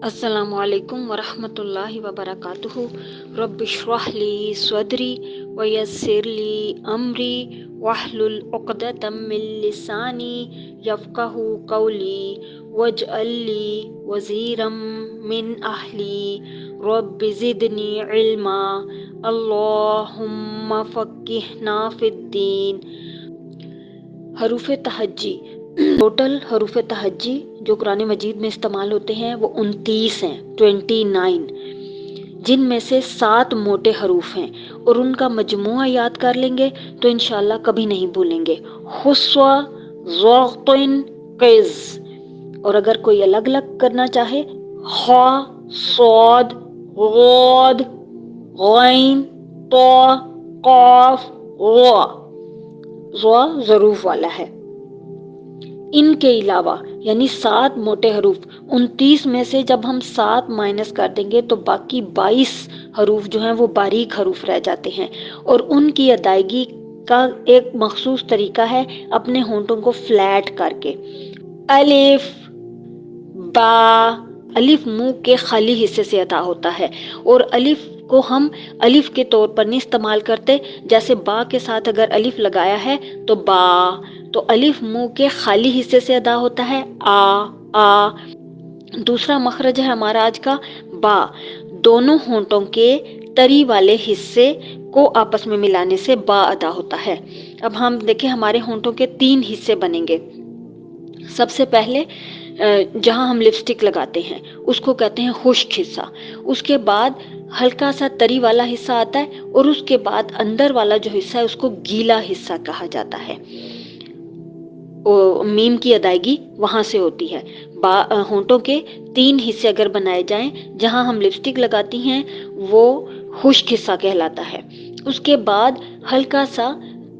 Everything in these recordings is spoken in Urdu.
السلام علیکم ورحمۃ اللہ وبرکاتہ۔ رب اشرح لی صدری ویسر لی امری واحلل عقدۃ من لسانی یفقہوا قولی واجعل لی وزیرا من اہلی رب زدنی علما اللہم فقہنا فی الدین۔ حروف تہجی۔ ٹوٹل حروف تہجی جو قرآن مجید میں استعمال ہوتے ہیں وہ 29 ہیں، 29، جن میں سے 7 موٹے حروف ہیں، اور ان کا مجموعہ یاد کر لیں گے تو انشاءاللہ کبھی نہیں بھولیں گے۔ خسو، ضغطن، قز۔ اور اگر کوئی الگ الگ کرنا چاہے، خ، صاد، غاد، غین، طا، قاف، غا۔ غا ظروف والا ہے۔ ان کے علاوہ یعنی 7 موٹے حروف، 29 میں سے جب ہم 7 مائنس کر دیں گے تو باقی 22 حروف جو ہیں وہ باریک حروف رہ جاتے ہیں، اور ان کی ادائیگی کا ایک مخصوص طریقہ ہے اپنے ہونٹوں کو فلیٹ کر کے۔ الف، با۔ الف منہ کے خالی حصے سے ادا ہوتا ہے، اور الف کو ہم الف کے طور پر نہیں استعمال کرتے، جیسے با کے ساتھ اگر الف لگایا ہے تو با، تو الف منہ کے خالی حصے سے ادا ہوتا ہے، آ۔ دوسرا مخرج ہے ہمارا آج کا با۔ دونوں ہونٹوں کے تری والے حصے کو آپس میں ملانے سے با ادا ہوتا ہے۔ اب ہم دیکھیں ہمارے ہونٹوں کے 3 حصے بنیں گے۔ سب سے پہلے جہاں ہم لپسٹک لگاتے ہیں اس کو کہتے ہیں خشک حصہ، اس کے بعد ہلکا سا تری والا حصہ آتا ہے، اور اس کے بعد اندر والا جو حصہ ہے اس کو گیلا حصہ کہا جاتا ہے۔ میم کی ادائیگی وہاں سے ہوتی ہے۔ ہونٹوں کے 3 حصے اگر بنائے جائیں، جہاں ہم لپسٹک لگاتی ہیں وہ خشک حصہ کہلاتا ہے، اس کے بعد ہلکا سا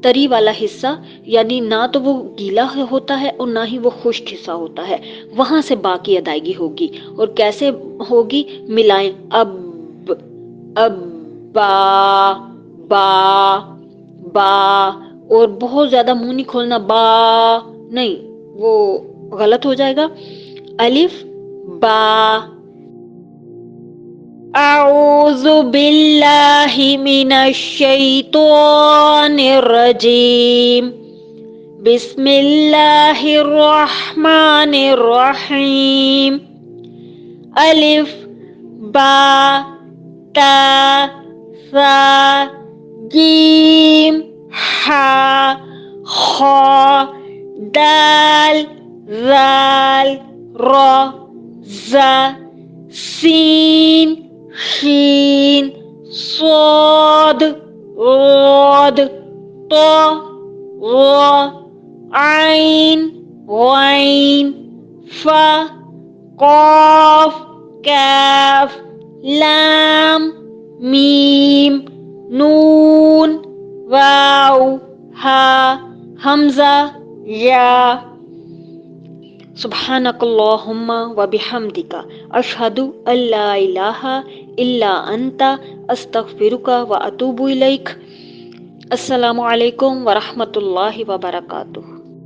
تری والا حصہ، یعنی نہ تو وہ گیلا ہوتا ہے اور نہ ہی وہ خشک حصہ ہوتا ہے، وہاں سے با کی ادائیگی ہوگی۔ اور کیسے ہوگی؟ ملائیں، اب، با، با، با، اور بہت زیادہ منہ نہیں کھولنا، با نہیں، وہ غلط ہو جائے گا۔ الف، با۔ اعوذ باللہ من الشیطان الرجیم، بسم اللہ الرحمن الرحیم۔ الف، با، تا، ثا، جیم، حا، خا، دال، ذال، را، زا، سین، شین، صاد، غاد، طا، غا، عین، غین، فا، قاف، کاف، لام، میم، نون، واو، ہا، حمزہ، یا۔ سبحانک اللہم وبحمدک اشہد ان لا الہ الا انت استغفرک واتوب الیک۔ السلام علیکم ورحمۃ اللہ وبرکاتہ۔